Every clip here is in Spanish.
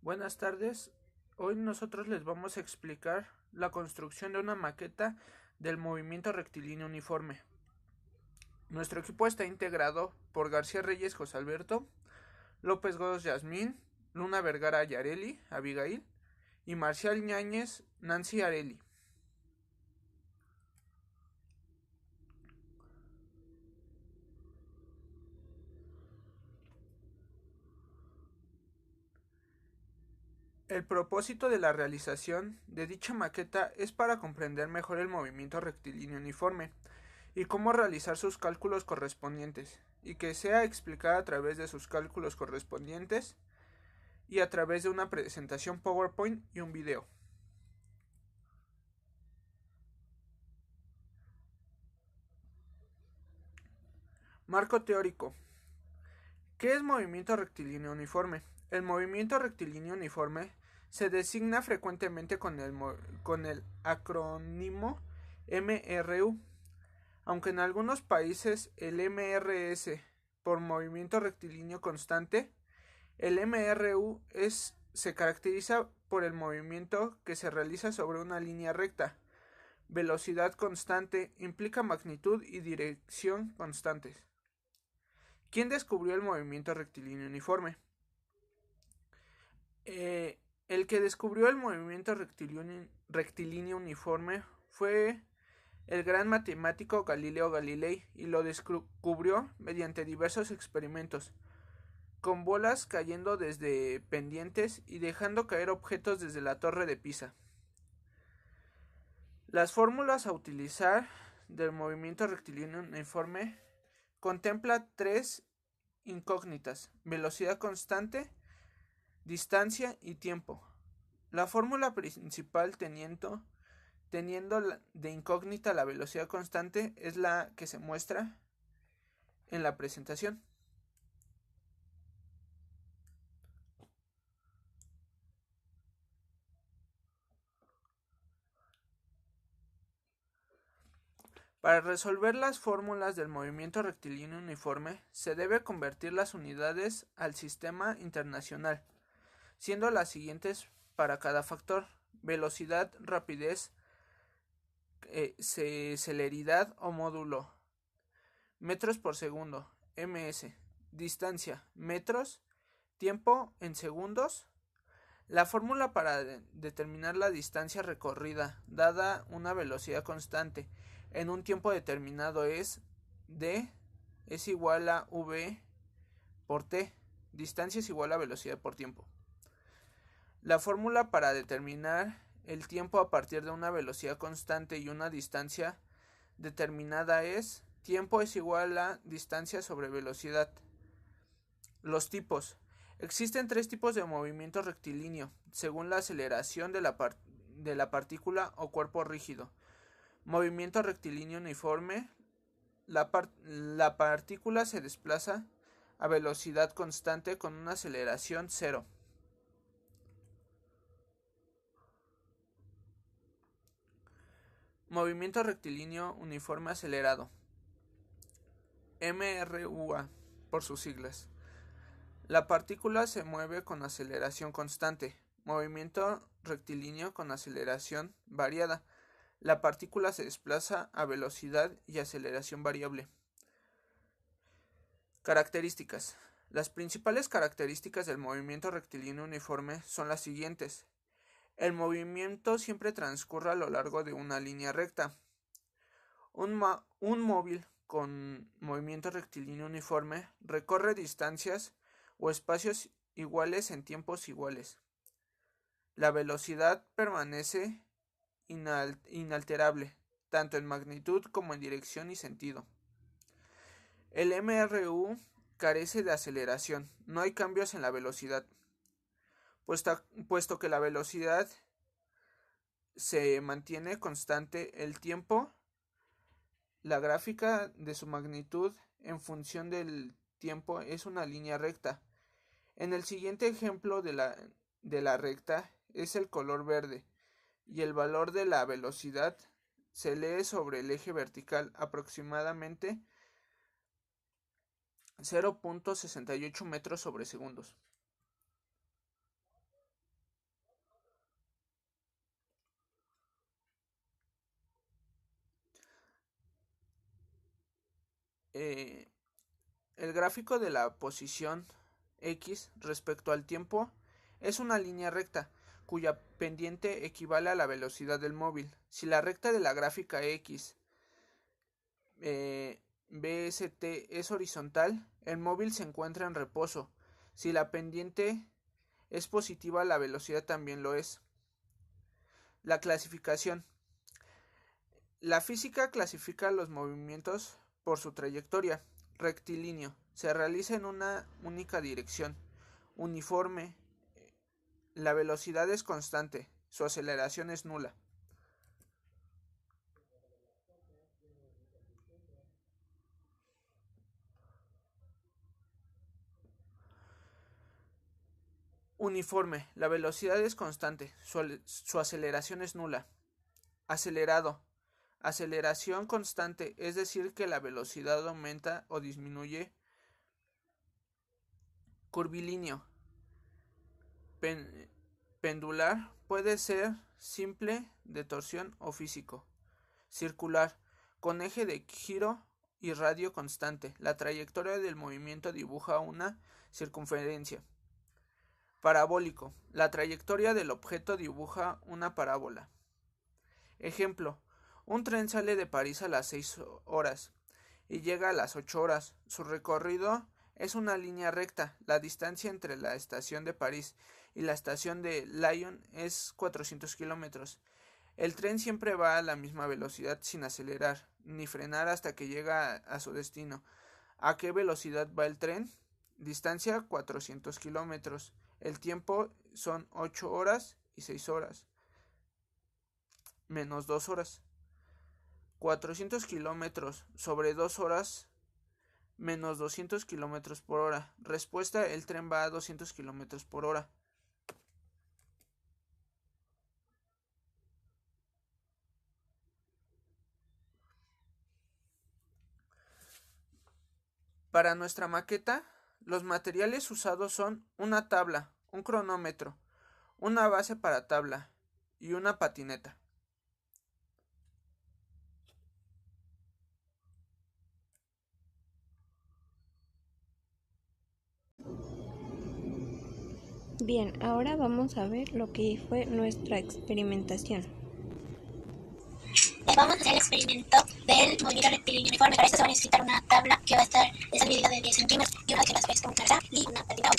Buenas tardes, hoy nosotros les vamos a explicar la construcción de una maqueta del movimiento rectilíneo uniforme. Nuestro equipo está integrado por García Reyes José Alberto, López Godos Yasmín, Luna Vergara Yareli Abigail y Marcial Ñáñez Nancy Areli. El propósito de la realización de dicha maqueta es para comprender mejor el movimiento rectilíneo uniforme y cómo realizar sus cálculos correspondientes, y que sea explicada a través de sus cálculos correspondientes y a través de una presentación PowerPoint y un video. Marco teórico. ¿Qué es movimiento rectilíneo uniforme? El movimiento rectilíneo uniforme se designa frecuentemente con el acrónimo MRU, aunque en algunos países el MRS por movimiento rectilíneo constante. El MRU se caracteriza por el movimiento que se realiza sobre una línea recta. Velocidad constante implica magnitud y dirección constantes. ¿Quién descubrió el movimiento rectilíneo uniforme? El que descubrió el movimiento rectilíneo uniforme fue el gran matemático Galileo Galilei, y lo descubrió mediante diversos experimentos, con bolas cayendo desde pendientes y dejando caer objetos desde la torre de Pisa. Las fórmulas a utilizar del movimiento rectilíneo uniforme contempla tres incógnitas: velocidad constante, distancia y tiempo. La fórmula principal teniendo de incógnita la velocidad constante es la que se muestra en la presentación. Para resolver las fórmulas del movimiento rectilíneo uniforme, se debe convertir las unidades al sistema internacional, siendo las siguientes para cada factor: velocidad, rapidez, celeridad o módulo, metros por segundo, ms, distancia, metros, tiempo en segundos. La fórmula para determinar la distancia recorrida, dada una velocidad constante en un tiempo determinado, es d es igual a v por t. Distancia es igual a velocidad por tiempo. La fórmula para determinar el tiempo a partir de una velocidad constante y una distancia determinada es: tiempo es igual a distancia sobre velocidad. Los tipos. Existen tres tipos de movimiento rectilíneo, según la aceleración de la partícula o cuerpo rígido. Movimiento rectilíneo uniforme. La partícula se desplaza a velocidad constante con una aceleración cero. Movimiento rectilíneo uniforme acelerado, MRUA por sus siglas. La partícula se mueve con aceleración constante. Movimiento rectilíneo con aceleración variada. La partícula se desplaza a velocidad y aceleración variable. Características. Las principales características del movimiento rectilíneo uniforme son las siguientes: el movimiento siempre transcurre a lo largo de una línea recta. Un móvil con movimiento rectilíneo uniforme recorre distancias o espacios iguales en tiempos iguales. La velocidad permanece inalterable, tanto en magnitud como en dirección y sentido. El MRU carece de aceleración, no hay cambios en la velocidad, puesto que la velocidad se mantiene constante. El tiempo, la gráfica de su magnitud en función del tiempo, es una línea recta. En el siguiente ejemplo de la recta es el color verde, y el valor de la velocidad se lee sobre el eje vertical, aproximadamente 0.68 metros sobre segundos. el gráfico de la posición X respecto al tiempo es una línea recta cuya pendiente equivale a la velocidad del móvil. Si la recta de la gráfica X BST es horizontal, el móvil se encuentra en reposo. Si la pendiente es positiva, la velocidad también lo es. La clasificación. La física clasifica los movimientos por su trayectoria. Rectilíneo. Se realiza en una única dirección. Uniforme. La velocidad es constante. Su aceleración es nula. Uniforme. La velocidad es constante. Su aceleración es nula. Acelerado. Aceleración constante, es decir, que la velocidad aumenta o disminuye. Curvilíneo. Pendular puede ser simple, de torsión o físico. Circular, con eje de giro y radio constante. La trayectoria del movimiento dibuja una circunferencia. Parabólico, la trayectoria del objeto dibuja una parábola. Ejemplo, un tren sale de París a las 6 horas y llega a las 8 horas. Su recorrido es una línea recta. La distancia entre la estación de París y la estación de Lyon es 400 kilómetros. El tren siempre va a la misma velocidad sin acelerar ni frenar hasta que llega a su destino. ¿A qué velocidad va el tren? Distancia 400 kilómetros. El tiempo son 8 horas y 6 horas. Menos 2 horas. 400 kilómetros sobre 2 horas menos 200 kilómetros por hora. Respuesta: el tren va a 200 kilómetros por hora. Para nuestra maqueta, los materiales usados son una tabla, un cronómetro, una base para tabla y una patineta. Bien, ahora vamos a ver lo que fue nuestra experimentación. Vamos a hacer el experimento del movimiento rectilíneo uniforme. Para esto se va a necesitar una tabla que va a estar de esa medida de 10 centímetros y una que las veces con una y una patina.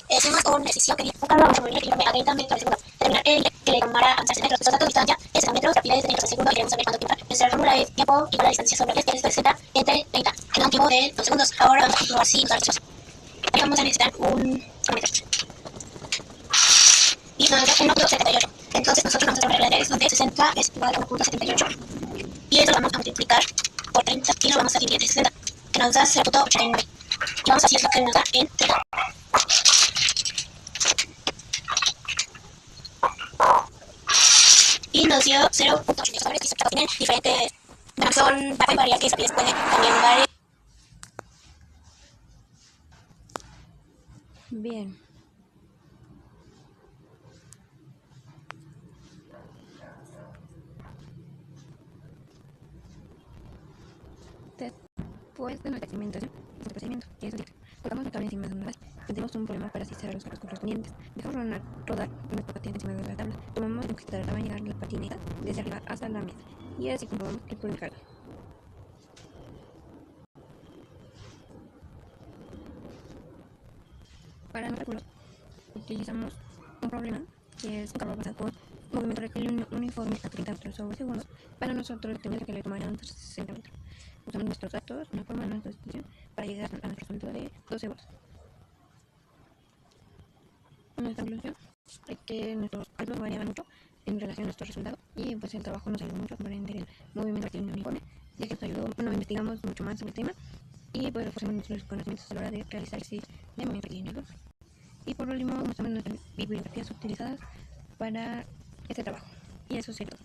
Hicimos un ejercicio que dice un carro vamos a mover a 30 metros al segundo. Determinar el que le tomara avanzar metros. Los datos de distancia es a metros, rapidez de metros al segundo y queremos saber cuánto tiempo. Nuestra fórmula es tiempo igual a distancia sobre 10, que es 60 entre 30. En un tiempo de 2 segundos. Ahora vamos a comprobar si nos da respuesta. Aquí vamos a necesitar un cronómetro. Y nos da 1.78. Entonces nosotros vamos a hacer una regla de 3 donde 60 es igual a 1.78. Y eso lo vamos a multiplicar por 30 y lo vamos a dividir entre 60, que nos da 0.89. Y vamos a hacer lo que nos da en 30. Y nos dio 0.88. Sabes que tienen diferentes, bueno, pueden variar, que rapidez puede también variar. Bien. Después de nuestra experimentación, nuestro procedimiento, que es el colocamos la tabla encima de una base. Tenemos un problema para cerrar los carros correspondientes. Dejamos rodar nuestra patineta encima de la tabla. Tomamos el que va a llegar la patineta desde arriba hasta la mesa. Y así comprobamos el poder de carga. Para no calcular, utilizamos un problema que es un carro basado por movimiento rectilíneo uniforme a 30 metros sobre segundo. Para nosotros tenemos que le tomarán 60 metros. Usamos nuestros datos, una forma de nuestra expresión para llegar a nuestro resultado de 12 horas. En nuestra conclusión es que nuestros cálculos variaban mucho en relación a nuestro resultado y pues el trabajo nos ayudó mucho a aprender el movimiento rectilíneo uniforme, ya que nos ayudó, investigamos mucho más sobre el tema y pues reforzamos nuestros conocimientos a la hora de realizar el de movimiento rectilíneo uniforme. Y por último mostramos nuestras bibliografías utilizadas para este trabajo. Y eso es cierto.